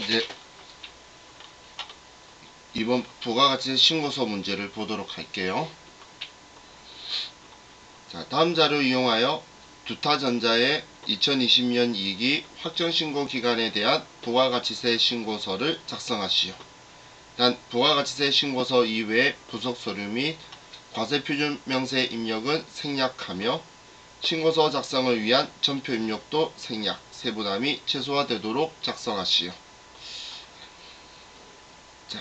이제 이번 부가가치세 신고서 문제를 보도록 할게요. 자, 다음 자료 이용하여 두타전자의 2020년 이익이 확정신고 기간에 대한 부가가치세 신고서를 작성하시오. 단 부가가치세 신고서 이외의 부속서류 및 과세표준명세 입력은 생략하며 신고서 작성을 위한 전표 입력도 생략, 세부담이 최소화되도록 작성하시오. 자,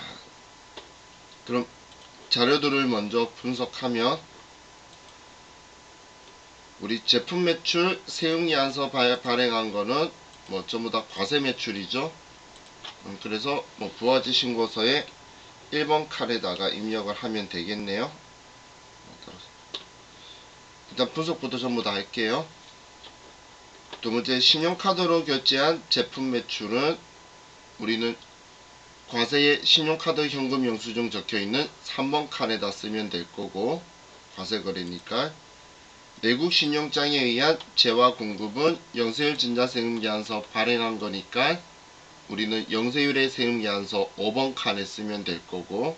그럼 자료들을 먼저 분석하면 우리 제품 매출 세흥예안서 발행한 거는 뭐 전부 다 과세 매출이죠. 그래서 뭐 부가가치 신고서에 1번 칸에다가 입력을 하면 되겠네요. 일단 분석부터 전부 다 할게요. 두 번째, 신용카드로 결제한 제품 매출은 우리는 과세에 신용카드 현금 영수증 적혀있는 3번 칸에다 쓰면 될 거고, 과세거래니까. 내국 신용장에 의한 재화 공급은 영세율 전자세금계산서 발행한 거니까 우리는 영세율의 세금계산서 5번 칸에 쓰면 될 거고,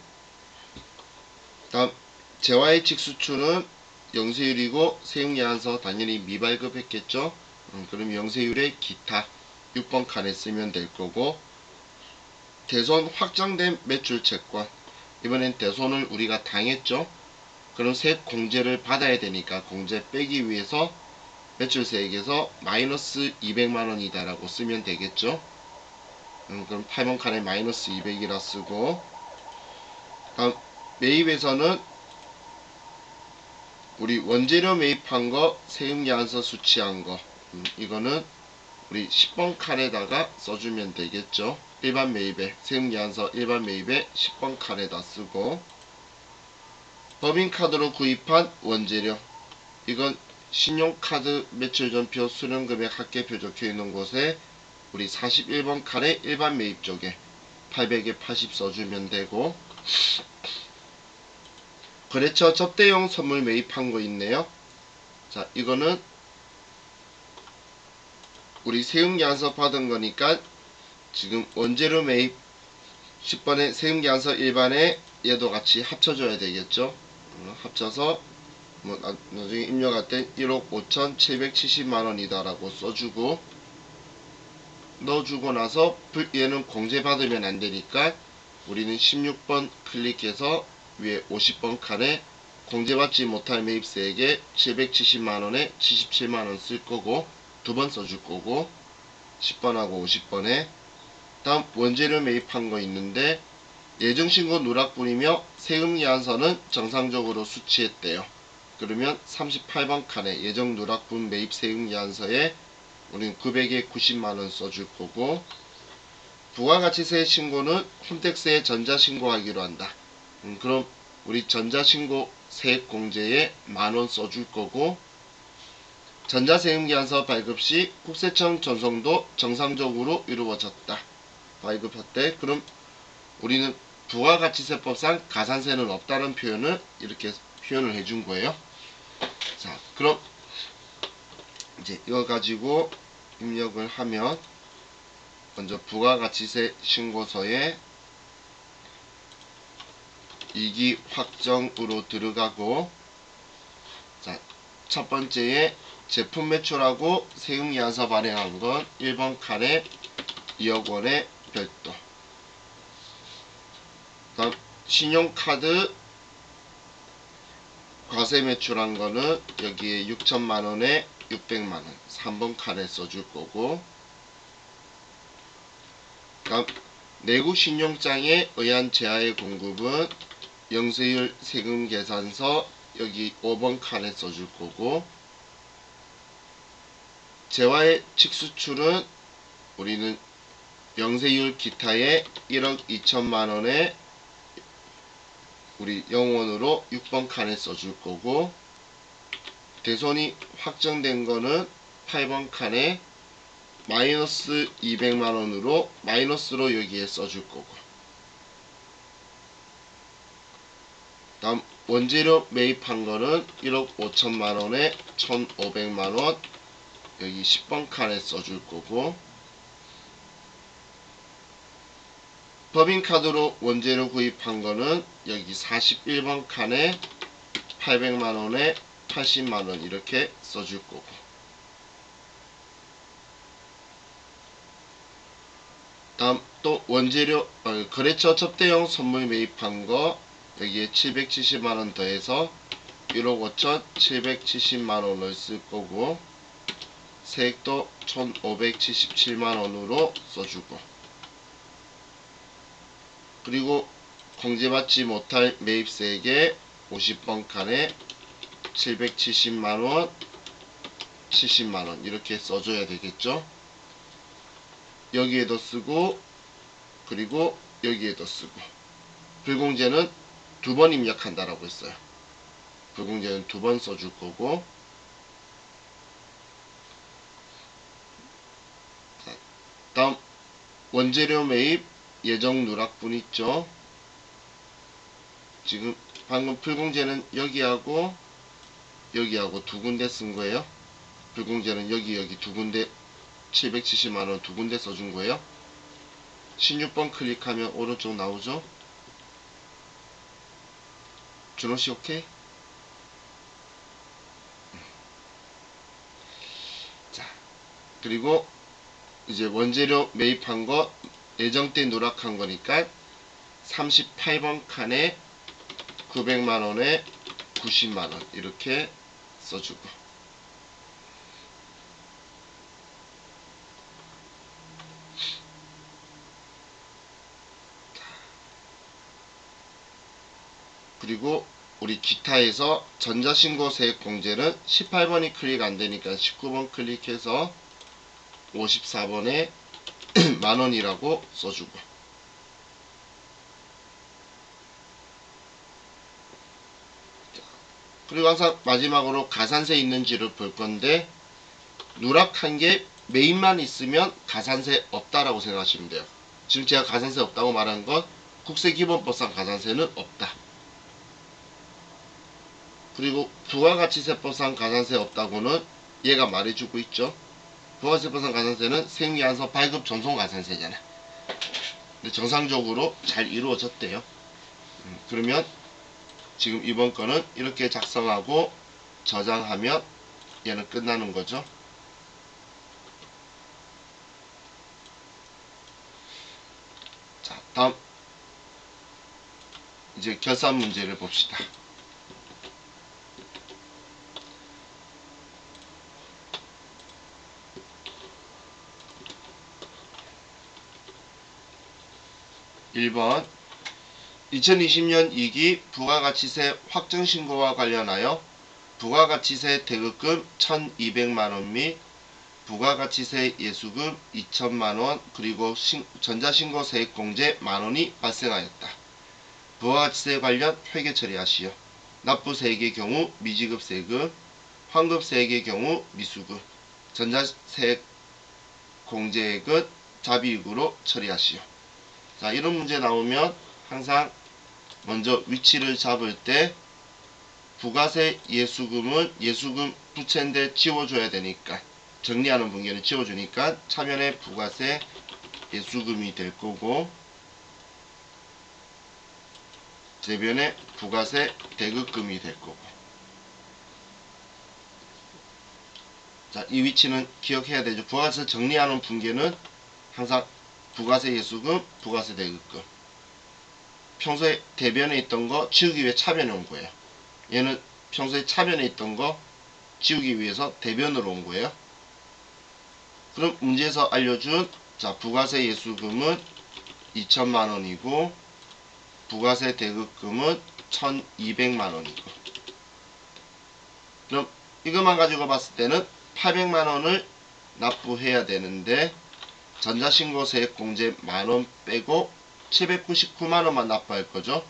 다음 재화의칙 수출은 영세율이고 세금계산서 당연히 미발급했겠죠. 그럼 영세율의 기타 6번 칸에 쓰면 될 거고, 대손 확정된 매출 채권, 이번엔 대손을 우리가 당했죠. 그럼 세액 공제를 받아야 되니까 공제 빼기 위해서 매출세액에서 마이너스 200만원이다 라고 쓰면 되겠죠. 그럼 8번 칸에 마이너스 200이라 쓰고, 다음 매입에서는 우리 원재료 매입한 거 세금계산서 수취한 거, 이거는 우리 10번 칸에다가 써주면 되겠죠. 일반 매입에 세금계산서 일반 매입에 10번 칸에다 쓰고, 법인카드로 구입한 원재료, 이건 신용카드 매출전표 수령금액 합계표 적혀있는 곳에 우리 41번 칸에 일반 매입 쪽에 800에 80 써주면 되고, 거래처 접대용 선물 매입한 거 있네요. 자, 이거는 우리 세금계산서 받은 거니까 지금 원재료 매입 10번에 세금계산서 일반에 얘도 같이 합쳐줘야 되겠죠. 합쳐서 뭐 나중에 입력할 때 1억 5,770만원이다 라고 써주고, 넣어주고 나서 얘는 공제받으면 안되니까 우리는 16번 클릭해서 위에 50번 칸에 공제받지 못할 매입세액에 770만원에 77만원 쓸 거고, 두 번 써줄 거고, 10번하고 50번에. 다음 원재료 매입한 거 있는데 예정신고 누락분이며 세금계산서는 정상적으로 수취했대요. 그러면 38번 칸에 예정 누락분 매입 세금계산서에 우리는 900에 90만원 써줄 거고, 부가가치세 신고는 홈택스에 전자신고하기로 한다. 그럼 우리 전자신고 세액공제에 만원 써줄 거고, 전자세금계산서 발급시 국세청 전송도 정상적으로 이루어졌다. 발급했대. 그럼 우리는 부가가치세법상 가산세는 없다는 표현을 이렇게 표현을 해준 거예요. 자, 그럼 이제 이거 가지고 입력을 하면 먼저 부가가치세 신고서에 이익이 확정으로 들어가고, 자, 첫 번째에 제품 매출하고 세금계산서 발행한 건 1번 칸에 2억원의 별도, 다음 신용카드 과세 매출한 거는 여기에 6천만원에 600만원 3번 칸에 써줄 거고, 다음 내국 신용장에 의한 재화의 공급은 영세율 세금계산서 여기 5번 칸에 써줄 거고, 재화의 칙수출은 우리는 영세율 기타에 1억 2천만원에 우리 0원으로 6번 칸에 써줄 거고, 대손이 확정된 거는 8번 칸에 마이너스 200만원으로 마이너스로 여기에 써줄 거고, 다음 원재료 매입한 거는 1억 5천만원에 1,500만원 여기 10번 칸에 써줄 거고, 법인카드로 원재료 구입한 거는 여기 41번 칸에 800만원에 80만원 이렇게 써줄 거고, 다음 또 원재료 거래처 접대용 선물 매입한 거 여기에 770만원 더해서 1억 5천 770만원을 쓸 거고, 세액도 1577만원으로 써주고, 그리고 공제받지 못할 매입세액에 50번 칸에 770만원 70만원 이렇게 써줘야 되겠죠. 여기에도 쓰고, 그리고 여기에도 쓰고, 불공제는 두 번 입력한다라고 했어요. 불공제는 두 번 써줄 거고, 다음 원재료 매입 예정 누락분 있죠. 지금 방금 불공제는 여기하고 여기하고 두 군데 쓴 거예요. 불공제는 여기 두 군데 770만원 두 군데 써준 거예요. 16번 클릭하면 오른쪽 나오죠. 준호씨 오케이? 자, 그리고 이제 원재료 매입한 거 예정 때 누락한 거니까 38번 칸에 900만원에 90만원 이렇게 써주고, 그리고 우리 기타에서 전자신고 세액 공제는 18번이 클릭 안되니까 19번 클릭해서 54번에 만원이라고 써주고, 그리고 항상 마지막으로 가산세 있는지를 볼 건데, 누락한 게 매입만 있으면 가산세 없다라고 생각하시면 돼요. 지금 제가 가산세 없다고 말한 건 국세기본법상 가산세는 없다. 그리고 부가가치세법상 가산세 없다고는 얘가 말해주고 있죠. 부가가치세법상 가산세는 생리안서 발급 전송 가산세잖아. 근데 정상적으로 잘 이루어졌대요. 그러면 지금 이번 거는 이렇게 작성하고 저장하면 얘는 끝나는 거죠. 자, 다음 이제 결산 문제를 봅시다. (1번) 2020년 2기 부가가치세 확정신고와 관련하여 부가가치세 대급금 1200만원 및 부가가치세 예수금 2000만원 그리고 전자신고 세액공제 만원이 발생하였다. 부가가치세 관련 회계 처리하시오. 납부세액의 경우 미지급세금, 환급세액의 경우 미수금, 전자세액 공제액은 자비익으로 처리하시오. 자, 이런 문제 나오면 항상 먼저 위치를 잡을 때 부가세 예수금은 예수금 부채인데 지워줘야 되니까, 정리하는 분계는 지워주니까 차면에 부가세 예수금이 될 거고, 대변에 부가세 대급금이 될 거고. 자, 이 위치는 기억해야 되죠. 부가세 정리하는 분계는 항상 부가세 예수금, 부가세 대급금. 평소에 대변에 있던 거 지우기 위해 차변에 온 거예요. 얘는 평소에 차변에 있던 거 지우기 위해서 대변으로 온 거예요. 그럼 문제에서 알려준 자 부가세 예수금은 2000만원이고 부가세 대급금은 1200만원이고, 그럼 이것만 가지고 봤을 때는 800만원을 납부해야 되는데 전자신고세액공제 만원 빼고 799만원만 납부할 거죠.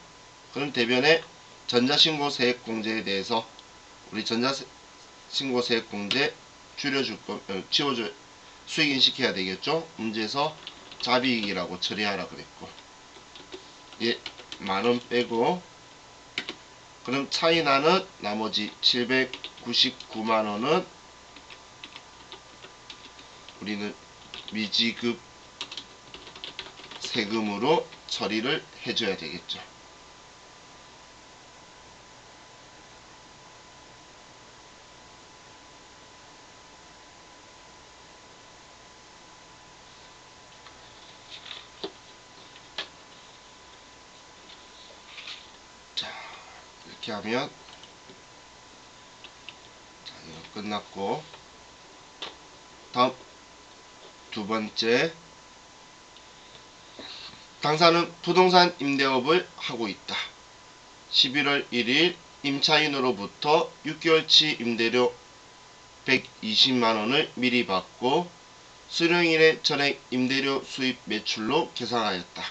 그럼 대변에 전자신고세액공제에 대해서 우리 전자신고세액공제 줄여줄 거, 지워줄 수익인식해야 되겠죠. 문제에서 자비익이라고 처리하라 그랬고, 예, 만원 빼고, 그럼 차이 나는 나머지 799만원은 우리는 미지급 세금으로 처리를 해줘야 되겠죠. 자, 이렇게 하면 자, 이거 끝났고, 다음 두 번째, 당사는 부동산 임대업을 하고 있다. 11월 1일 임차인으로부터 6개월치 임대료 120만원을 미리 받고 수령일의 전액 임대료 수입 매출로 계산하였다.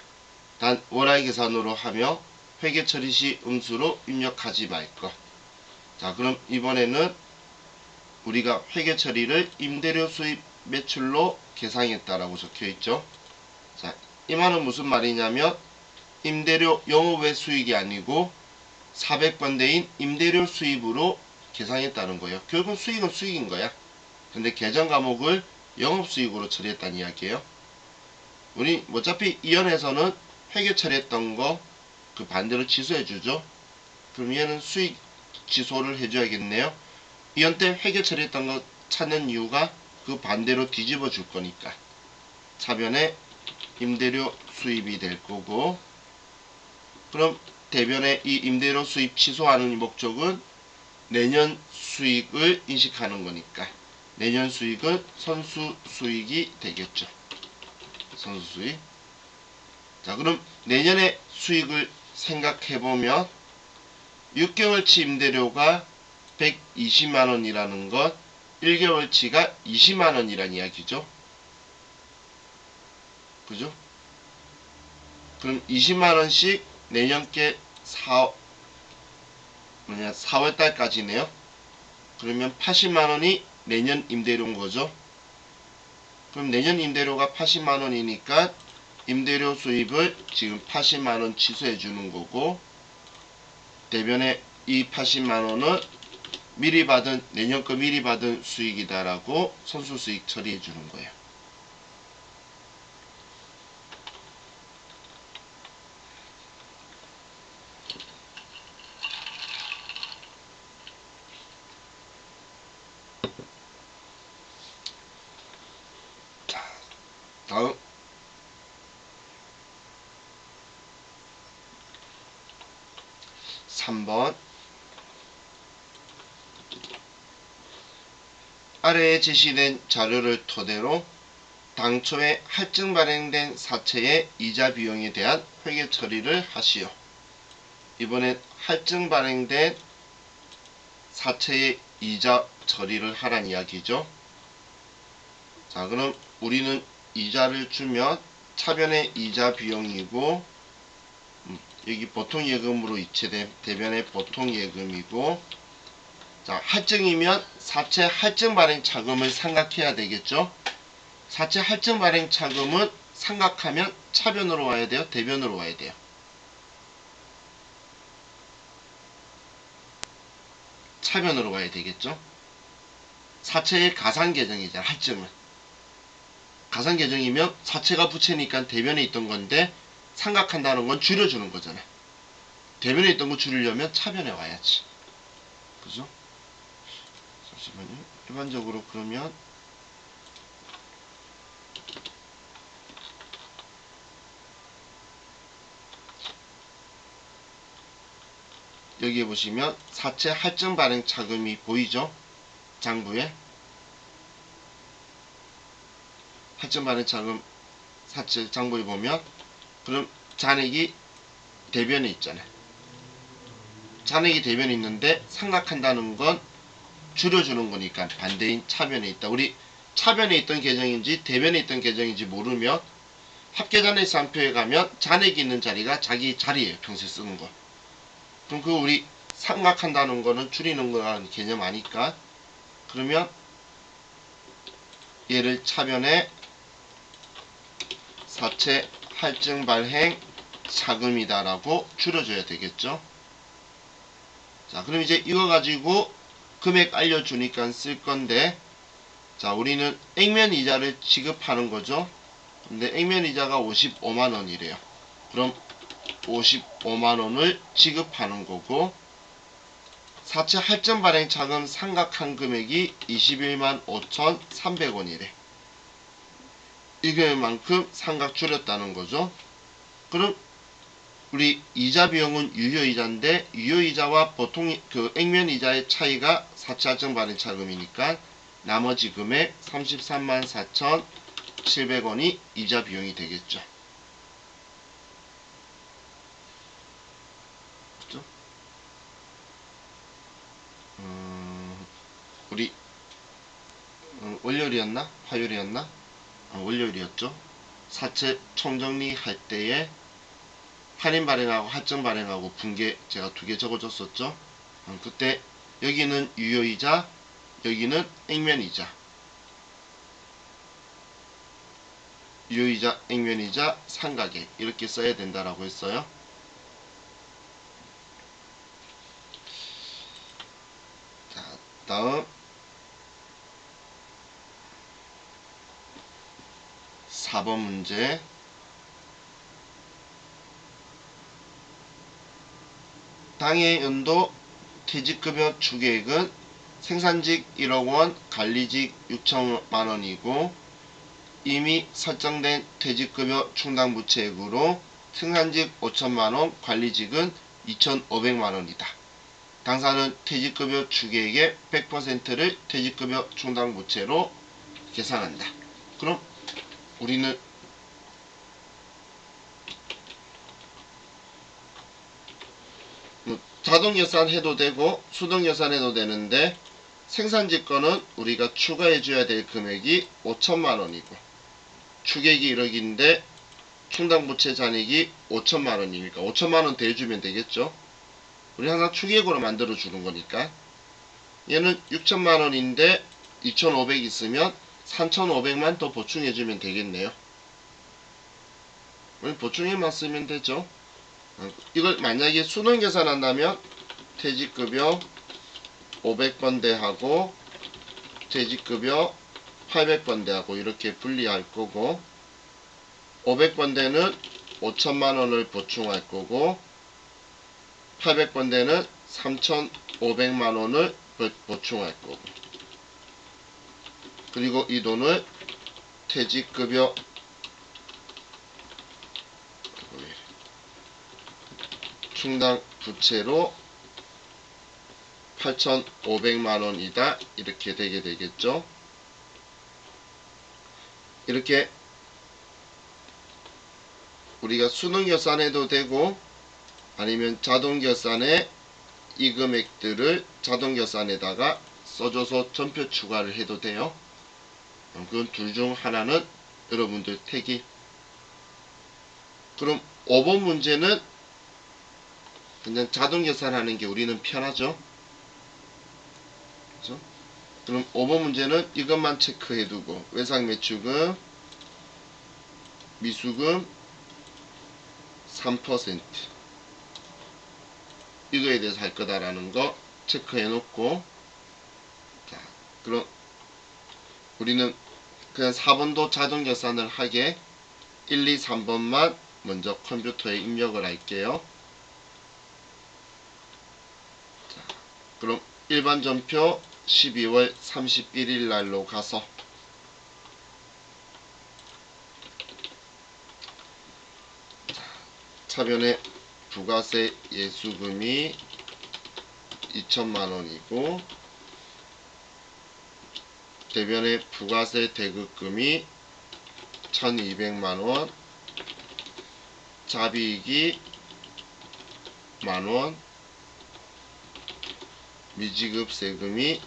단 월할 계산으로 하며 회계 처리 시 음수로 입력하지 말 것. 자, 그럼 이번에는 우리가 회계 처리를 임대료 수입 매출로 계산했다라고 적혀 있죠. 자, 이 말은 무슨 말이냐면 임대료 영업외 수익이 아니고 400번대인 임대료 수입으로 계산했다는 거예요. 결국은 수익은 수익인 거야. 근데 계정 과목을 영업수익으로 처리했다는 이야기예요. 우리 어차피 이연에서는 회계 처리했던 거 그 반대로 취소해주죠. 그럼 얘는 수익 취소를 해줘야겠네요. 이연 때 회계 처리했던 거 찾는 이유가 그 반대로 뒤집어 줄 거니까 차변에 임대료 수입이 될 거고, 그럼 대변에 이 임대료 수입 취소하는 목적은 내년 수익을 인식하는 거니까 내년 수익은 선수 수익이 되겠죠. 선수 수익. 자, 그럼 내년의 수익을 생각해보면 6개월치 임대료가 120만원이라는 것 1개월치가 20만원이란 이야기죠. 그죠? 그럼 20만원씩 내년께 4월달까지네요. 그러면 80만원이 내년 임대료인 거죠. 그럼 내년 임대료가 80만원이니까 임대료 수입을 지금 80만원 취소해 주는 거고, 대변에 이 80만원은 미리 받은 내년 거 미리 받은 수익이다라고 선수 수익 처리해 주는 거예요. 자, 다음 3번. 아래에 제시된 자료를 토대로 당초에 할증 발행된 사채의 이자 비용에 대한 회계 처리를 하시오. 이번엔 할증 발행된 사채의 이자 처리를 하란 이야기죠. 자, 그럼 우리는 이자를 주면 차변의 이자 비용이고, 여기 보통예금으로 이체된 대변의 보통예금이고, 자, 할증이면 사채 할증 발행 차금을 생각해야 되겠죠. 사채 할증 발행 차금은 생각하면 차변으로 와야 돼요, 대변으로 와야 돼요. 차변으로 와야 되겠죠. 사채의 가산계정이잖아. 할증은 가산계정이면 사채가 부채니까 대변에 있던 건데 생각한다는 건 줄여주는 거잖아. 대변에 있던 거 줄이려면 차변에 와야지. 그죠? 잠시만요. 일반적으로 그러면 여기에 보시면 사채 할증 발행 차금이 보이죠? 장부에 할증 발행 차금 사채 장부에 보면, 그럼 잔액이 대변에 있잖아요. 잔액이 대변에 있는데 생각한다는 건 줄여주는 거니까 반대인 차변에 있다. 우리 차변에 있던 계정인지 대변에 있던 계정인지 모르면 합계잔액산표에 가면 잔액이 있는 자리가 자기 자리예요. 평소에 쓰는 거. 그럼 그 우리 생각한다는 거는 줄이는 거라는 개념 아니까, 그러면 얘를 차변에 사채 할증 발행 자금이다라고 줄여줘야 되겠죠. 자, 그럼 이제 이거 가지고 금액 알려주니까 쓸 건데, 자, 우리는 액면 이자를 지급하는 거죠. 근데 액면 이자가 55만원이래요. 그럼 55만원을 지급하는 거고, 사채 할증 발행 자금 상각한 금액이 21만 5,300원이래. 이 금액만큼 상각 줄였다는 거죠. 그럼 우리 이자 비용은 유효이자인데, 유효이자와 보통 그 액면이자의 차이가 사채 할증 발행 자금이니까 나머지 금액 33만 4,700원이 이자 비용이 되겠죠. 그죠? 우리 월요일이었나? 화요일이었나? 월요일이었죠. 사채 총정리 할 때에 할인 발행하고 할증 발행하고 분계 제가 2개 적어줬었죠. 그때 여기는 유효이자, 여기는 액면이자, 유효이자, 액면이자, 상각액 이렇게 써야 된다라고 했어요. 자, 다음 4번 문제. 당해 연도 퇴직급여 추계액은 생산직 1억원, 관리직 6천만원이고 이미 설정된 퇴직급여 충당부채액으로 생산직 5천만원, 관리직은 2,500만원이다. 당사는 퇴직급여 추계액의 100%를 퇴직급여 충당부채로 계산한다. 그럼 우리는 자동예산 해도 되고 수동예산 해도 되는데, 생산직 거는 우리가 추가해 줘야 될 금액이 5천만원이고 추계액이 1억인데 충당부채 잔액이 5천만원이니까 5천만원 대주면 되겠죠. 우리 항상 추계액으로 만들어 주는 거니까. 얘는 6천만원인데 2,500 있으면 3,500만 더 보충해 주면 되겠네요. 우리 보충해만 쓰면 되죠. 이걸 만약에 수능 계산한다면 퇴직급여 500번대하고 퇴직급여 800번대하고 이렇게 분리할 거고, 500번대는 5천만원을 보충할 거고 800번대는 3,500만원을 보충할 거고, 그리고 이 돈을 퇴직급여 충당 부채로 8,500만원이다 이렇게 되게 되겠죠. 이렇게 우리가 수능 계산해도 되고 아니면 자동 계산에 이 금액들을 자동 계산에다가 써줘서 전표 추가를 해도 돼요. 그건 둘 중 하나는 여러분들 택이. 그럼 5번 문제는 그냥 자동 계산하는 게 우리는 편하죠. 그렇죠? 그럼 5번 문제는 이것만 체크해두고 외상매출금, 미수금 3% 이거에 대해서 할 거다라는 거 체크해 놓고, 자, 그럼 우리는 그냥 4번도 자동 계산을 하게 1, 2, 3번만 먼저 컴퓨터에 입력을 할게요. 자, 그럼 일반 전표 12월 31일 날로 가서 차변에 부가세 예수금이 2천만원이고 대변에 부가세 대급금이 1,200만원, 자비익이 만원, 미지급 세금이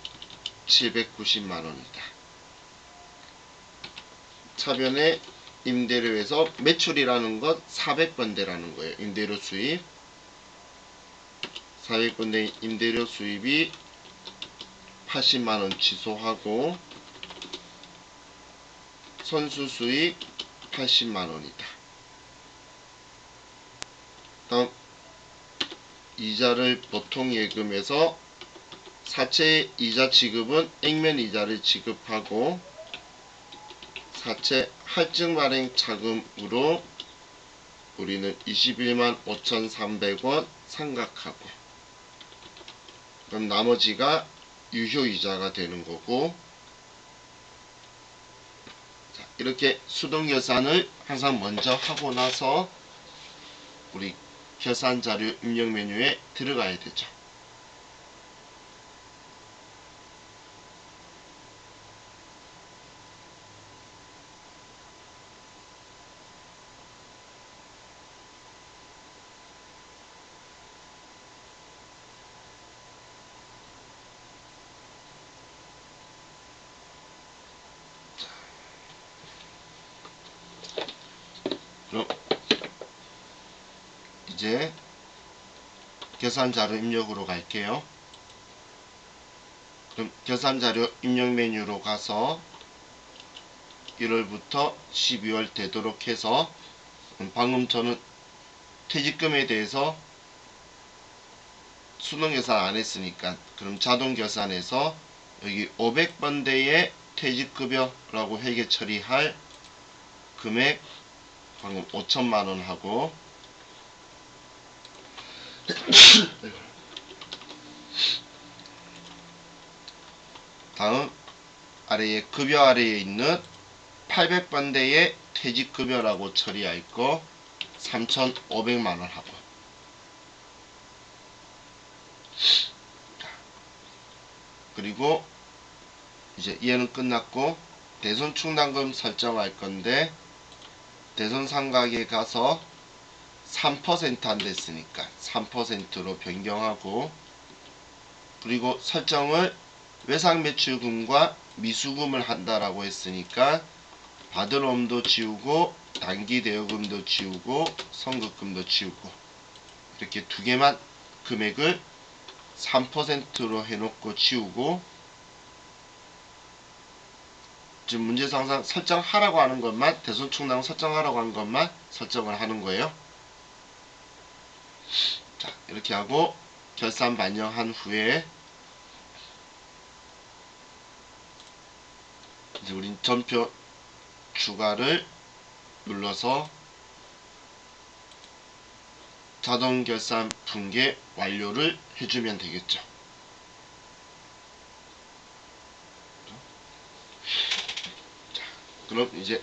790만원이다. 차변에 임대료에서 매출이라는 것 400번대라는 거예요. 임대료 수입 400번대 임대료 수입이 80만원 취소하고 선수 수입 80만원이다. 다음 이자를 보통 예금에서 사채 이자 지급은 액면 이자를 지급하고 사채 할증 발행 자금으로 우리는 21만 5,300원 삼각하고, 그럼 나머지가 유효이자가 되는 거고, 자, 이렇게 수동결산을 항상 먼저 하고 나서 우리 결산자료 입력 메뉴에 들어가야 되죠. 그럼 이제 결산자료 입력으로 갈게요. 그럼 결산자료 입력 메뉴로 가서 1월부터 12월 되도록 해서, 방금 저는 퇴직금에 대해서 수동결산 안 했으니까 그럼 자동결산해서 여기 500번대의 퇴직급여라고 회계 처리할 금액 방금 5천만원 하고, 다음 아래에 급여 아래에 있는 800번대의 퇴직급여라고 처리할 거 3,500만원 하고, 그리고 이제 얘는 끝났고 대손 충당금 설정할 건데, 대손 상각에 가서 3% 안 됐으니까 3%로 변경하고, 그리고 설정을 외상매출금과 미수금을 한다라고 했으니까 바들옴도 지우고 단기대여금도 지우고 선급금도 지우고, 이렇게 두 개만 금액을 3%로 해놓고 지우고, 지금 문제상 항상 설정하라고 하는 것만, 대손충당 설정하라고 하는 것만 설정을 하는 거예요. 자, 이렇게 하고 결산 반영한 후에 이제 우린 전표 추가를 눌러서 자동 결산 붕괴 완료를 해주면 되겠죠. 자, 그럼 이제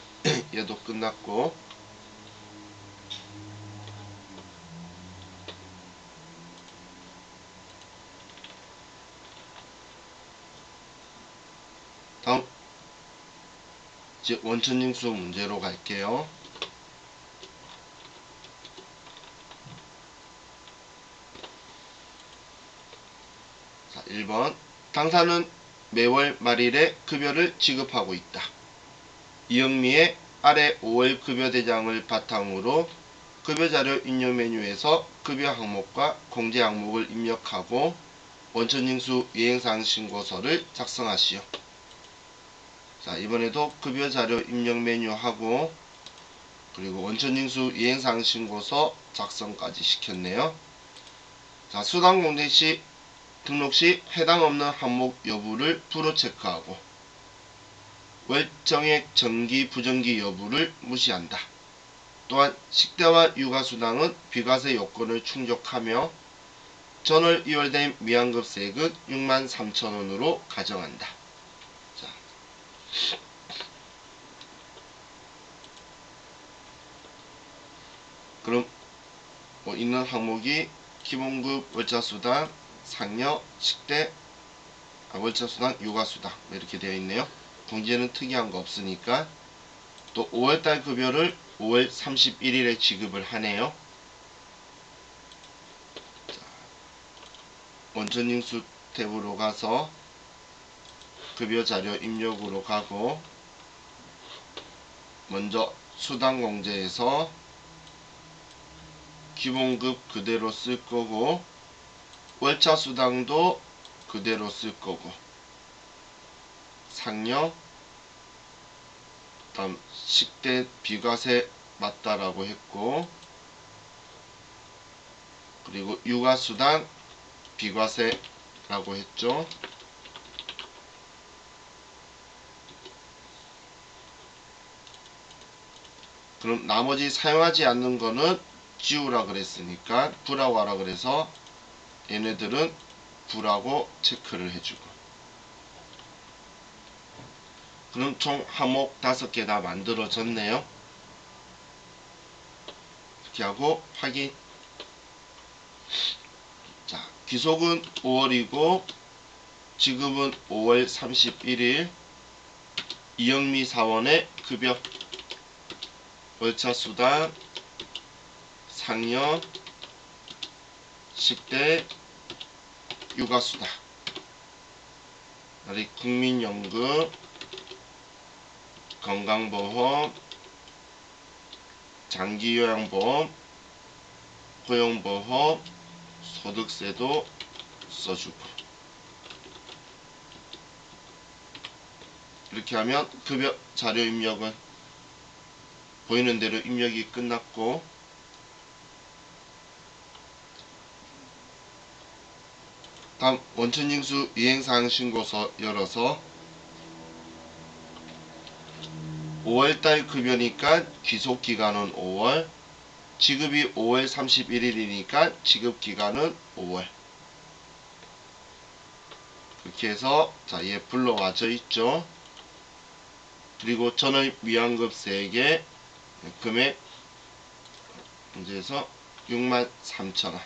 얘도 끝났고, 다음 이제 원천징수 문제로 갈게요. 자, 1번 당사는 매월 말일에 급여를 지급하고 있다. 이영미의 아래 5월 급여 대장을 바탕으로 급여자료 입력 메뉴에서 급여 항목과 공제 항목을 입력하고 원천징수 이행사항 신고서를 작성하시오. 자, 이번에도 급여자료 입력 메뉴 하고, 그리고 원천징수 이행사항 신고서 작성까지 시켰네요. 자, 수당공제 시 등록 시 해당 없는 항목 여부를 불어 체크하고, 월정액 정기 부정기 여부를 무시한다. 또한 식대와 육아수당은 비과세 요건을 충족하며 전월 2월된 미환급세액은 63,000원으로 가정한다. 자, 그럼 있는 항목이 기본급 월차수당, 상여, 식대, 월차수당, 육아수당 이렇게 되어 있네요. 공제는 특이한 거 없으니까. 또 5월달 급여를 5월 31일에 지급을 하네요. 자, 원천징수 탭으로 가서 급여자료 입력으로 가고, 먼저 수당공제에서 기본급 그대로 쓸 거고, 월차수당도 그대로 쓸 거고, 상여, 다음 식대 비과세 맞다라고 했고, 그리고 육아수당 비과세라고 했죠. 그럼 나머지 사용하지 않는 거는 지우라 그랬으니까 V라고 하라 그래서 얘네들은 V라고 체크를 해주고, 그럼 총 항목 5개 다 만들어졌네요. 이렇게 하고 확인. 자, 귀속은 5월이고 지급은 5월 31일, 이영미 사원의 급여, 월차수당, 상여, 식대, 육아수당, 국민연금, 건강보험, 장기요양보험, 고용보험, 소득세도 써주고, 이렇게 하면 급여 자료 입력은 보이는 대로 입력이 끝났고, 다음 원천징수 이행사항 신고서 열어서 5월달 급여니까 귀속기간은 5월, 지급이 5월 31일이니까 지급기간은 5월. 그렇게 해서 자, 얘 불러와져 있죠. 그리고 전월 위안급세액의 금액 문제에서 63,000원.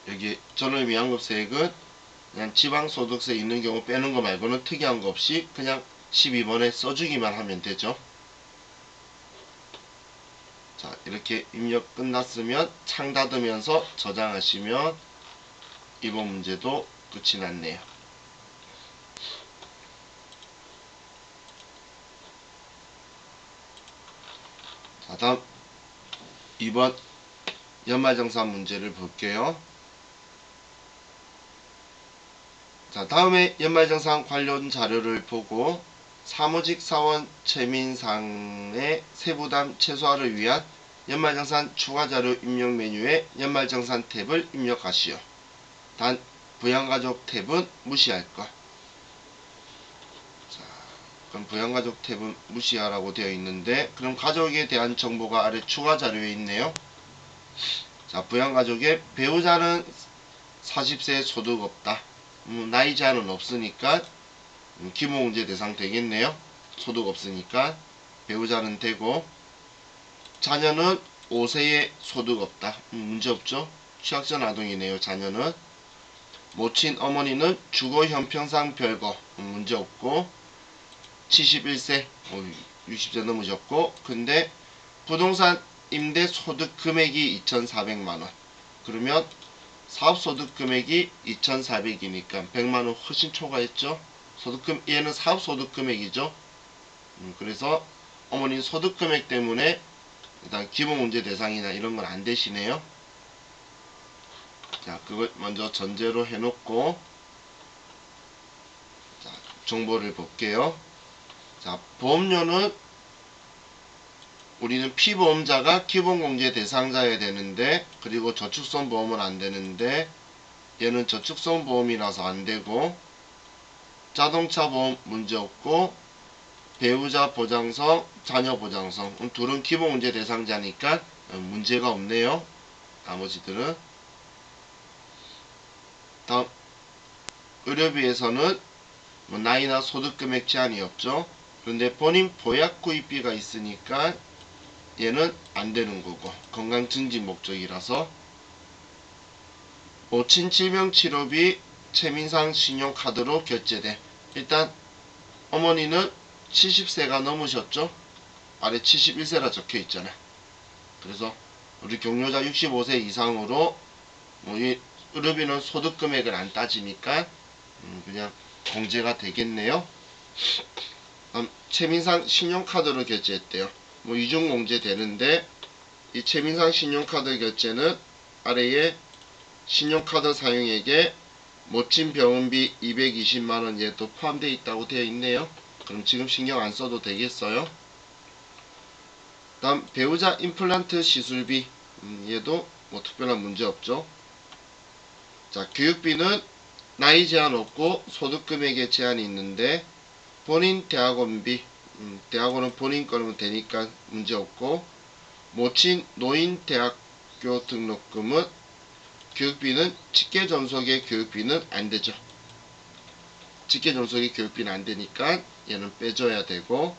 여기 전월 위안급세액은 그냥 지방소득세 있는 경우 빼는 거 말고는 특이한 거 없이 그냥 12번에 써주기만 하면 되죠. 자, 이렇게 입력 끝났으면 창 닫으면서 저장하시면 이번 문제도 끝이 났네요. 자, 다음 2번 연말정산 문제를 볼게요. 자, 다음에 연말정산 관련 자료를 보고 사무직 사원 최민상의 세부담 최소화를 위한 연말정산 추가자료 입력 메뉴에 연말정산 탭을 입력하시오. 단 부양가족 탭은 무시할 것. 자, 그럼 부양가족 탭은 무시하라고 되어 있는데, 그럼 가족에 대한 정보가 아래 추가자료에 있네요. 자, 부양가족의 배우자는 40세 소득 없다. 나이 제한은 없으니까 기본문제 대상 되겠네요. 소득 없으니까 배우자는 되고, 자녀는 5세에 소득 없다. 문제 없죠. 취약전 아동이네요. 자녀는. 모친 어머니는 주거 형평상 별거. 문제 없고, 71세 60세 넘으셨고, 근데 부동산 임대 소득 금액이 2,400만원. 그러면 사업소득 금액이 2,400이니까 100만원 훨씬 초과했죠. 소득금, 얘는 사업소득 금액이죠. 그래서 어머니 소득 금액 때문에 일단 기본문제 대상이나 이런 건 안 되시네요. 자, 그걸 먼저 전제로 해놓고, 자, 정보를 볼게요. 자, 보험료는 우리는 피보험자가 기본공제 대상자여야 되는데, 그리고 저축성 보험은 안 되는데, 얘는 저축성 보험이라서 안 되고, 자동차 보험 문제 없고, 배우자 보장성, 자녀 보장성 둘은 기본공제 대상자니까 문제가 없네요. 나머지들은. 다음 의료비에서는 나이나 소득금액 제한이 없죠. 그런데 본인 보약 구입비가 있으니까 얘는 안 되는 거고, 건강 증진 목적이라서. 모친 질병 치료비 최민상 신용카드로 결제돼. 일단 어머니는 70세가 넘으셨죠. 아래 71세라 적혀 있잖아. 그래서 우리 경료자 65세 이상으로 이 의료비는 소득 금액을 안 따지니까 그냥 공제가 되겠네요. 최민상 신용카드로 결제했대요. 이중공제 되는데, 이 최민상 신용카드 결제는 아래에 신용카드 사용액에 모친 병원비 220만원 얘도 포함되어 있다고 되어 있네요. 그럼 지금 신경 안 써도 되겠어요. 다음 배우자 임플란트 시술비, 얘도 특별한 문제 없죠. 자, 교육비는 나이 제한 없고 소득 금액에 제한이 있는데, 본인 대학원비 대학원은 본인 거면 되니까 문제없고, 모친 노인대학교 등록금은 교육비는 직계전속의 교육비는 안되죠. 직계전속의 교육비는 안되니까 얘는 빼줘야 되고,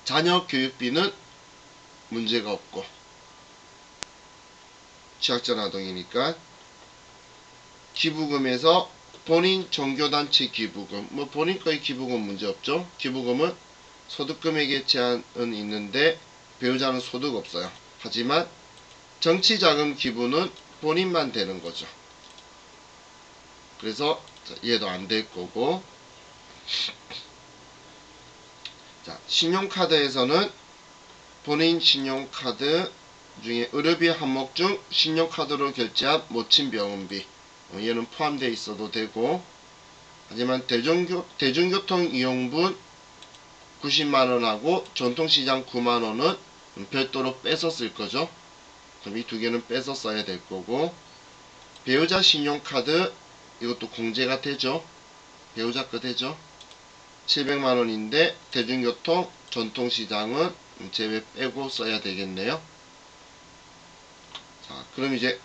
자녀 교육비는 문제가 없고 취약전 아동이니까, 기부금에서 본인 종교단체 기부금, 뭐 본인 거의 기부금 문제없죠. 기부금은 소득금액에 제한은 있는데 배우자는 소득 없어요. 하지만 정치자금 기부는 본인만 되는 거죠. 그래서 얘도 안 될 거고, 자, 신용카드에서는 본인 신용카드 중에 의료비 항목 중 신용카드로 결제한 모친 병원비, 얘는 포함되어 있어도 되고, 하지만 대중교통 이용분 90만원하고 전통시장 9만원은 별도로 빼서 쓸 거죠. 그럼 이 두 개는 빼서 써야 될 거고, 배우자 신용카드 이것도 공제가 되죠. 배우자 거 되죠. 700만원인데 대중교통 전통시장은 제외 빼고 써야 되겠네요. 자, 그럼 이제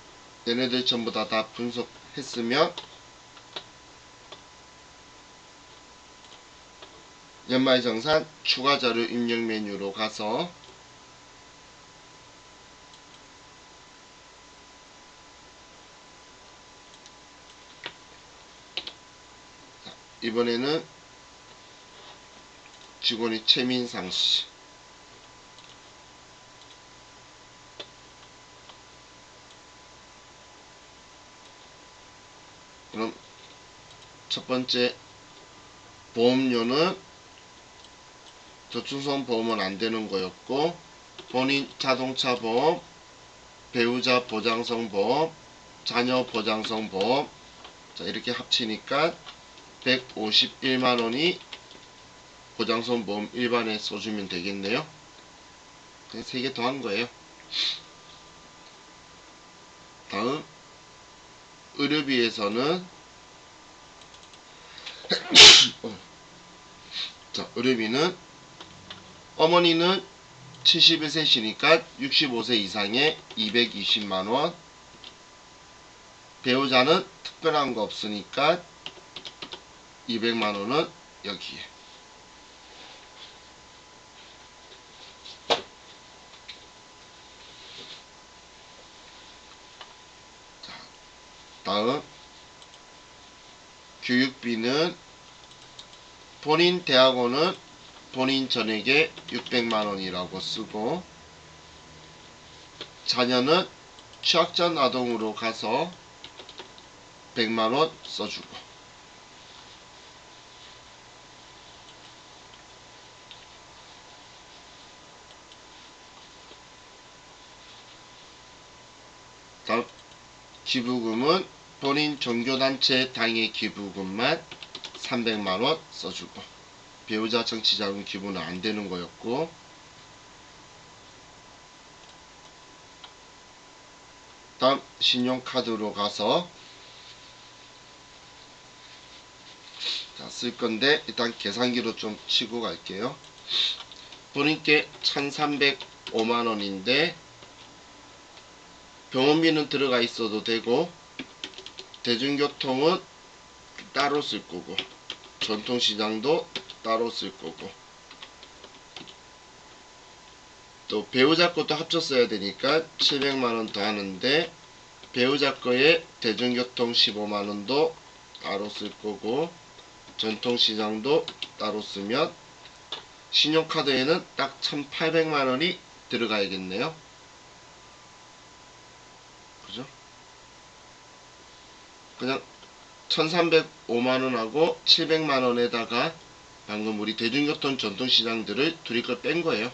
얘네들 전부 다 분석했으면 연말정산 추가자료 입력 메뉴로 가서 이번에는 직원이 최민상씨, 그럼 첫 번째 보험료는 저축성 보험은 안 되는 거였고, 본인 자동차 보험, 배우자 보장성 보험, 자녀 보장성 보험, 자, 이렇게 합치니까 151만원이 보장성 보험 일반에 써주면 되겠네요. 그냥 3개 더한 거예요. 다음 의료비에서는 자, 의료비는 어머니는 71세시니까 65세 이상에 220만원, 배우자는 특별한 거 없으니까 200만원은 여기에. 자, 다음 교육비는 본인 대학원은 본인 전액에 600만원이라고 쓰고, 자녀는 취약전 아동으로 가서 100만원 써주고, 다음 기부금은 본인 종교단체 당의 기부금만 300만원 써주고, 배우자 정치자금 기부는 안 되는 거였고, 다음 신용카드로 가서 쓸 건데, 일단 계산기로 좀 치고 갈게요. 본인께 1305만원인데 병원비는 들어가 있어도 되고, 대중교통은 따로 쓸 거고, 전통시장도 따로 쓸 거고, 또 배우자 것도 합쳐 써야 되니까 700만원 더 하는데, 배우자 거에 대중교통 15만원도 따로 쓸 거고, 전통시장도 따로 쓰면 신용카드에는 딱 1800만원이 들어가야겠네요. 그죠? 그냥 1305만원하고 700만원에다가 방금 우리 대중교통 전통시장들을 둘이 걸 뺀 거예요.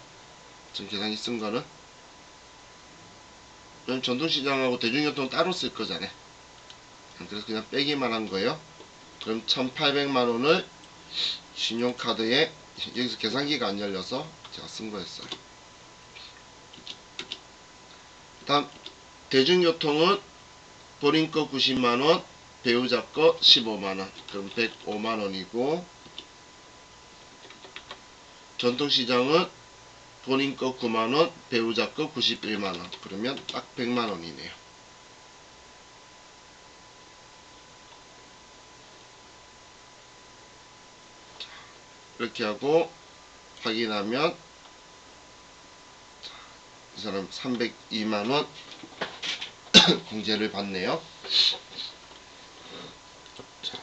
지금 계산기 쓴 거는. 그럼 전통시장하고 대중교통 따로 쓸 거잖아요. 그래서 그냥 빼기만 한 거예요. 그럼 1800만원을 신용카드에, 여기서 계산기가 안 열려서 제가 쓴 거였어요. 다음 대중교통은 본인 거 90만원, 배우자 거 15만원, 그럼 105만원이고, 전통시장은 본인 거 9만원, 배우자 거 91만원. 그러면 딱 100만원이네요. 이렇게 하고 확인하면 이 사람 302만원 공제를 받네요. 자,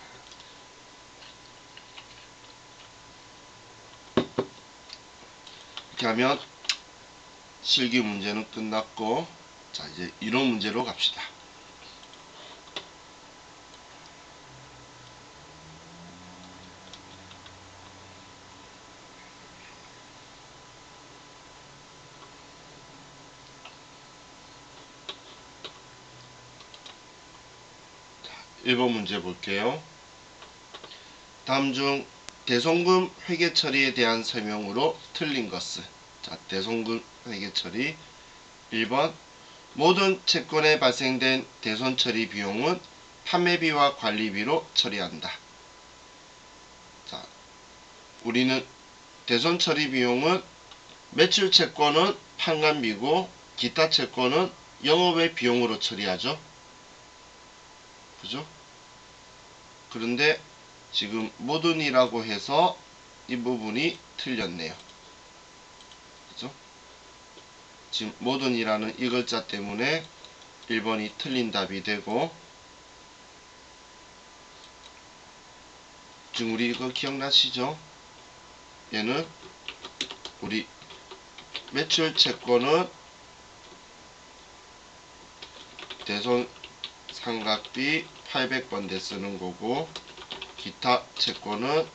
이렇게 하면 실기 문제는 끝났고, 자 이제 이론 문제로 갑시다. 자, 1번 문제 볼게요. 다음 중 대손금 회계 처리에 대한 설명으로 틀린 것은? 자, 대손금 회계 처리. 1번 모든 채권에 발생된 대손 처리 비용은 판매비와 관리비로 처리한다. 자, 우리는 대손 처리 비용은 매출 채권은 판관비고 기타 채권은 영업의 비용으로 처리하죠. 그죠? 그런데 지금 모든이라고 해서 이 부분이 틀렸네요. 그죠? 지금 모든이라는 이 글자 때문에 1번이 틀린 답이 되고, 지금 우리 이거 기억나시죠? 얘는 우리 매출 채권은 대손 상각비 800번대 쓰는 거고, 기타 채권은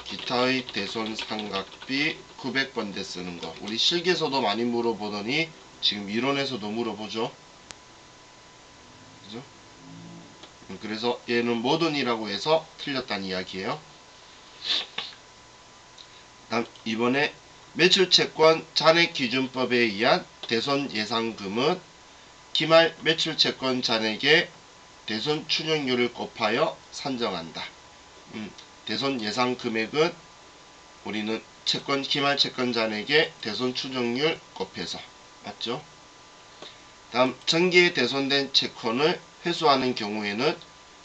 기타의 대손 상각비 900번대 쓰는 거. 우리 실기에서도 많이 물어보더니 지금 이론에서도 물어보죠. 그죠? 그래서 얘는 모든이라고 해서 틀렸다는 이야기예요. 다음 이번에 매출채권 잔액기준법에 의한 대손 예상금은 기말 매출채권 잔액의 대손 추정률을 곱하여 산정한다. 대손 예상 금액은 우리는 채권 기말 채권 잔액의 대손 추정률 곱해서, 맞죠? 다음 전기에 대손된 채권을 회수하는 경우에는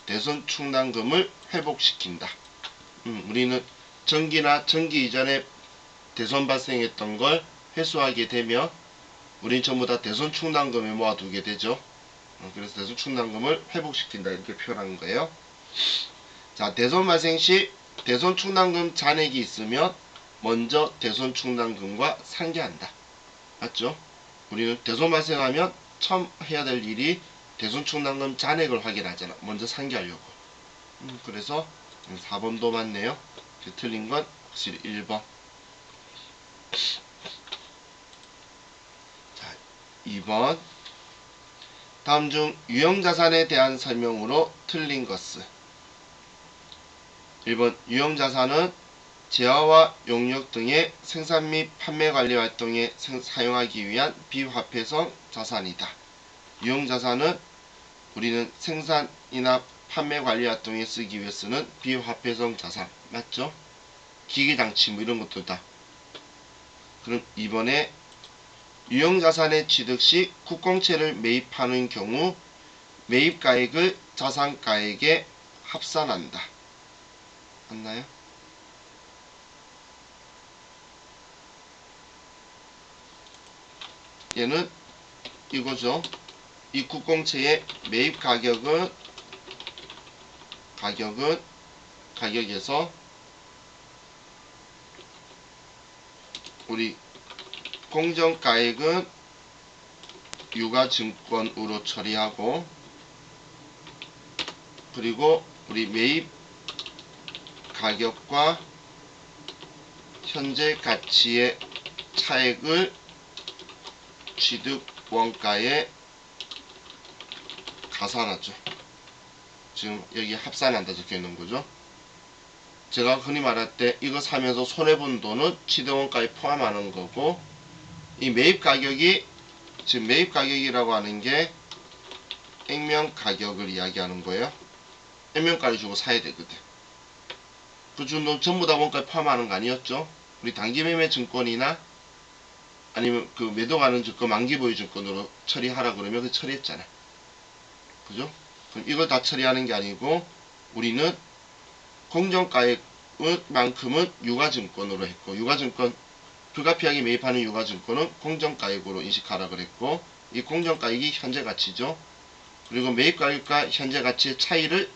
대손 충당금을 회복시킨다. 우리는 전기나 전기 이전에 대손 발생했던 걸 회수하게 되면 우린 전부 다 대손 충당금에 모아두게 되죠. 그래서 대손 충당금을 회복시킨다, 이렇게 표현한 거예요. 자, 대손 발생 시 대손 충당금 잔액이 있으면 먼저 대손 충당금과 상계한다. 맞죠? 우리는 대손 발생하면 처음 해야 될 일이 대손 충당금 잔액을 확인하잖아. 먼저 상계하려고. 그래서 4번도 맞네요. 틀린 건 확실히 1번. 자, 2번. 다음 중 유형자산에 대한 설명으로 틀린 것은? 1번 유형자산은 재화와 용역 등의 생산 및 판매 관리 활동에 사용하기 위한 비화폐성 자산이다. 유형자산은 우리는 생산이나 판매 관리 활동에 쓰기 위해 쓰는 비화폐성 자산, 맞죠? 기계장치 뭐 이런 것도 다. 그럼 이번에 유형자산의 취득 시 국공채를 매입하는 경우 매입가액을 자산가액에 합산한다. 맞나요? 얘는 이거죠. 이 국공채의 매입 가격에서 우리 공정가액은 유가증권으로 처리하고, 그리고 우리 매입 가격과 현재 가치의 차액을 취득 원가에 가산하죠. 지금 여기 합산한다 적혀 있는 거죠. 제가 흔히 말할 때 이거 사면서 손해본 돈은 취득 원가에 포함하는 거고, 이 매입 가격이, 지금 매입 가격이라고 하는 게 액면 가격을 이야기하는 거예요. 액면가를 주고 사야 되거든. 그 준 돈 전부 다 원가에 포함하는 거 아니었죠? 우리 단기매매 증권이나 아니면 그 매도가는 증권 만기보유 증권으로 처리하라 그러면 그 처리했잖아. 그죠? 그럼 이걸 다 처리하는 게 아니고 우리는 공정가액만큼은 유가증권으로 했고, 유가증권 불가피하게 매입하는 유가증권은 공정가액으로 인식하라 그랬고, 이 공정가액이 현재가치죠. 그리고 매입가격과 현재가치의 차이를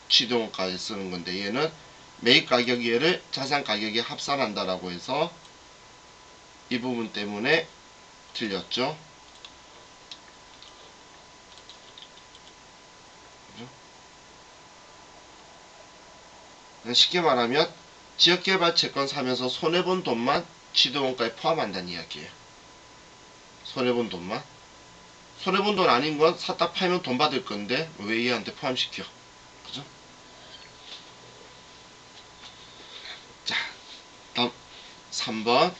취득원가에 쓰는 건데, 얘는 매입가격을 자산가격에 합산한다라고 해서 이 부분 때문에 틀렸죠. 쉽게 말하면 지역개발 채권 사면서 손해본 돈만 취득원가에 포함한다는 이야기예요. 손해본 돈만. 손해본 돈 아닌 건 샀다 팔면 돈 받을 건데 왜 얘한테 포함시켜? 그죠? 자, 다음 3번.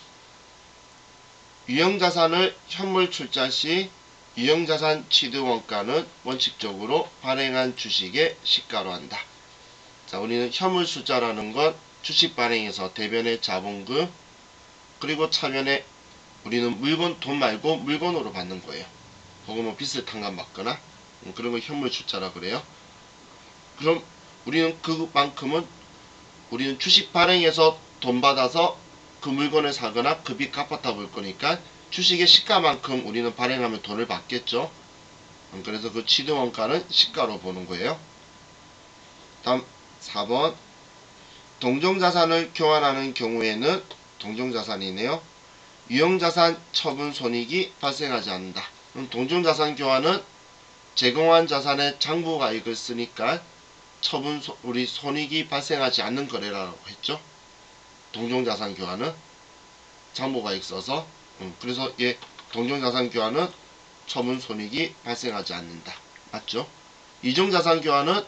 유형자산을 현물 출자 시 유형자산 취득원가는 원칙적으로 발행한 주식의 시가로 한다. 자, 우리는 현물 숫자라는 건 주식 발행에서 대변의 자본금 그리고 차변에 우리는 물건 돈 말고 물건으로 받는 거예요. 혹은 뭐 빚을 탕감받거나 그런 걸 현물 숫자라 그래요. 그럼 우리는 그만큼은 우리는 주식 발행에서 돈 받아서 그 물건을 사거나 그 빚 갚았다 볼 거니까 주식의 시가만큼 우리는 발행하면 돈을 받겠죠. 그래서 그 취득원가는 시가로 보는 거예요. 다음 4번. 동종자산을 교환하는 경우에는 동종자산이네요. 유형자산 처분 손익이 발생하지 않는다. 그럼 동종자산 교환은 제공한 자산의 장부가액을 쓰니까 우리 손익이 발생하지 않는 거래라고 했죠. 동종자산 교환은 장부가액 써서 그래서 동종자산 교환은 처분 손익이 발생하지 않는다. 맞죠? 이종자산 교환은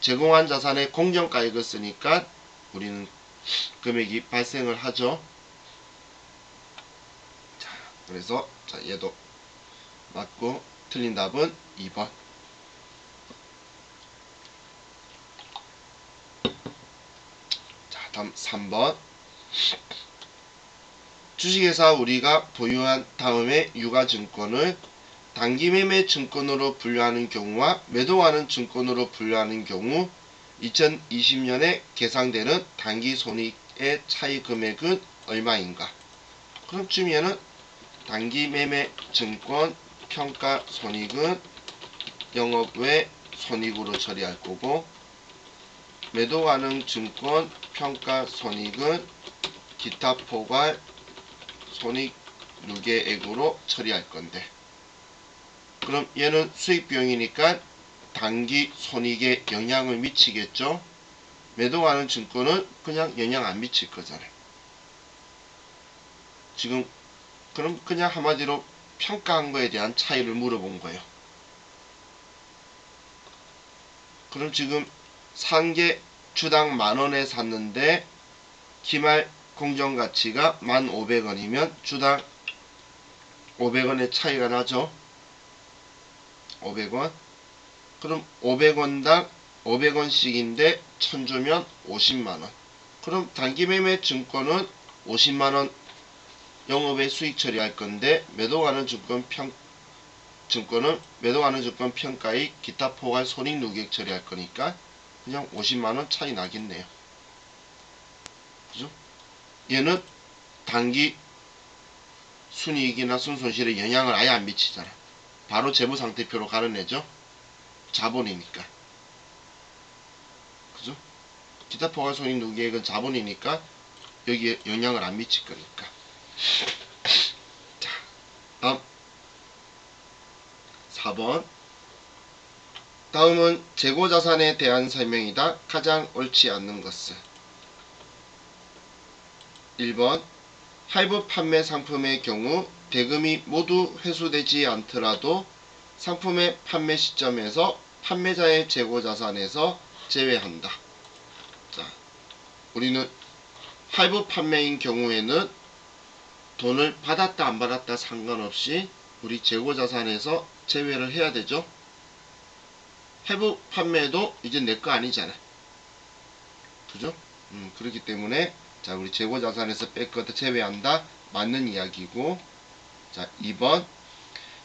제공한 자산의 공정가액을 쓰니까 우리는 금액이 발생을 하죠. 자, 그래서 얘도 맞고 틀린 답은 2번. 자, 다음 3번. 주식회사 우리가 보유한 다음에 유가증권을 단기매매 증권으로 분류하는 경우와 매도하는 증권으로 분류하는 경우 2020년에 계상되는 단기손익의 차이 금액은 얼마인가? 그럼 지금 단기매매 증권 평가손익은 영업외 손익으로 처리할 거고, 매도하는 증권 평가손익은 기타 포괄 손익 누계액으로 처리할 건데, 그럼 얘는 수익비용이니까 단기 손익에 영향을 미치겠죠. 매도하는 증권은 그냥 영향 안 미칠 거잖아요. 지금 그럼 그냥 한마디로 평가한 거에 대한 차이를 물어본 거예요. 그럼 지금 산 게 주당 10,000원에 샀는데 기말 공정가치가 1,500원이면 주당 500원의 차이가 나죠. 500원. 그럼 500원당 500원씩인데 1000주면 50만원. 그럼 단기매매 증권은 50만원 영업의 수익 처리할 건데, 매도하는 증권은 매도하는 증권 평가의 기타 포괄 손익 누계액 처리할 거니까 그냥 50만원 차이 나겠네요. 그죠? 얘는 단기 순이익이나 순손실에 영향을 아예 안 미치잖아. 바로 재무상태표로 가려내죠. 자본이니까. 그죠? 기타 포괄 손익 누계액은 자본이니까 여기에 영향을 안 미칠 거니까. 자, 다음 4번. 다음은 재고자산에 대한 설명이다. 가장 옳지 않는 것은 1번. 할부 판매 상품의 경우 대금이 모두 회수되지 않더라도 상품의 판매 시점에서 판매자의 재고자산에서 제외한다. 자, 우리는 할부 판매인 경우에는 돈을 받았다 안 받았다 상관없이 우리 재고자산에서 제외를 해야 되죠. 할부 판매도 이제 내 거 아니잖아. 그죠? 그렇기 때문에 자 우리 재고자산에서 뺐거든 제외한다. 맞는 이야기고. 자 2번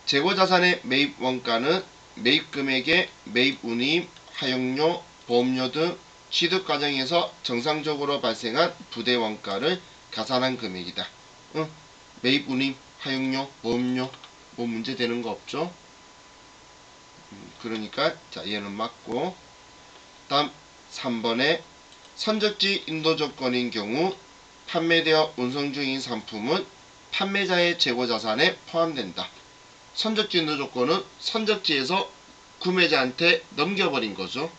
재고자산의 매입 원가는 매입금액의 매입운임, 하용료, 보험료 등 취득 과정에서 정상적으로 발생한 부대 원가를 가산한 금액이다. 매입운임, 하용료, 보험료 뭐 문제 되는 거 없죠? 그러니까 자 얘는 맞고. 다음 3번에 선적지 인도 조건인 경우 판매되어 운송 중인 상품은 판매자의 재고자산에 포함된다. 선적지 인도 조건은 선적지에서 구매자한테 넘겨버린 거죠.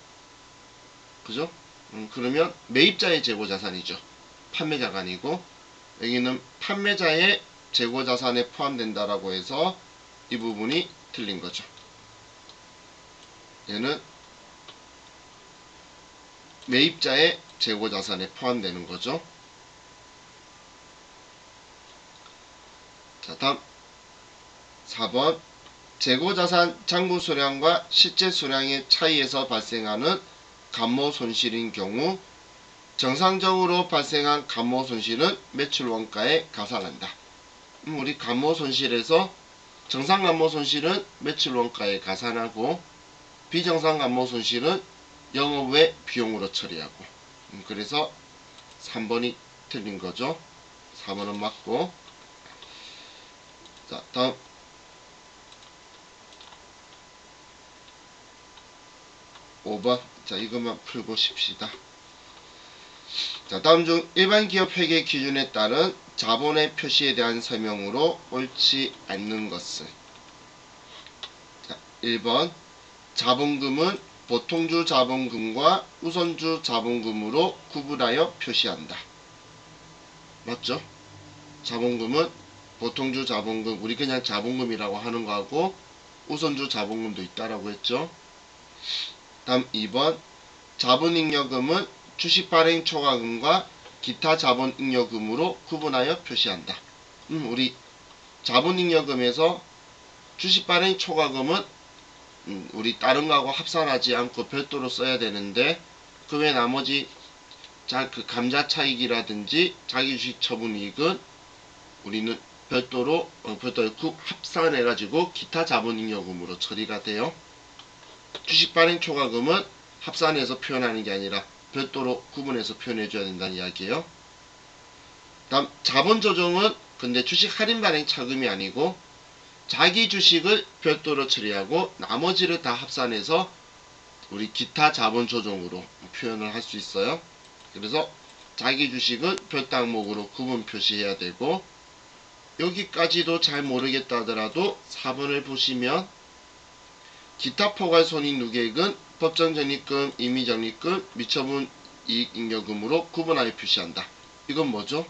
그죠? 그러면 매입자의 재고자산이죠. 판매자가 아니고. 여기는 판매자의 재고자산에 포함된다라고 해서 이 부분이 틀린 거죠. 얘는 매입자의 재고자산에 포함되는 거죠. 자 다음 4번 재고자산 장부 수량과 실제 수량의 차이에서 발생하는 감모 손실인 경우 정상적으로 발생한 감모 손실은 매출 원가에 가산한다. 우리 감모 손실에서 정상 감모 손실은 매출 원가에 가산하고 비정상 감모 손실은 영업 외 비용으로 처리하고. 그래서 3번이 틀린 거죠. 4번은 맞고. 자 다음 5번. 자 이것만 풀고 쉽시다. 자 다음 중 일반 기업 회계 기준에 따른 자본의 표시에 대한 설명으로 옳지 않는 것은. 자 1번 자본금은 보통주 자본금과 우선주 자본금으로 구분하여 표시한다. 맞죠? 자본금은 보통주 자본금, 우리 그냥 자본금이라고 하는 거하고 우선주 자본금도 있다라고 했죠. 다음 2번 자본잉여금은 주식발행 초과금과 기타 자본잉여금으로 구분하여 표시한다. 우리 자본잉여금에서 주식발행 초과금은 우리 다른 거하고 합산하지 않고 별도로 써야 되는데 그 외 나머지 그 감자 차익이라든지 자기주식 처분이익은 우리는 별도로 합산해 가지고 기타 자본잉여금으로 처리가 돼요. 주식 발행 초과금은 합산해서 표현하는 게 아니라 별도로 구분해서 표현해 줘야 된다는 이야기예요. 다음 자본 조정은 근데 주식 할인 발행 차금이 아니고 자기 주식을 별도로 처리하고 나머지를 다 합산해서 우리 기타 자본 조정으로 표현을 할 수 있어요. 그래서 자기 주식은 별도 항목으로 구분 표시해야 되고, 여기까지도 잘 모르겠다 하더라도 4번을 보시면 기타 포괄 손익 누계액은 법정적립금, 임의적립금, 미처분 이익잉여금으로 구분하여 표시한다. 이건 뭐죠?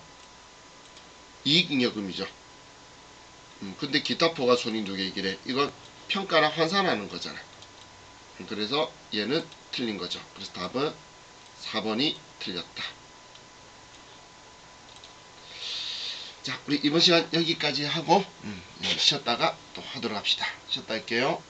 이익잉여금이죠. 근데 기타 포괄 손익 누계액이래. 이건 평가랑 환산하는 거잖아. 그래서 얘는 틀린 거죠. 그래서 답은 4번이 틀렸다. 자, 우리 이번 시간 여기까지 하고 쉬었다가 또 하도록 합시다. 쉬었다 할게요.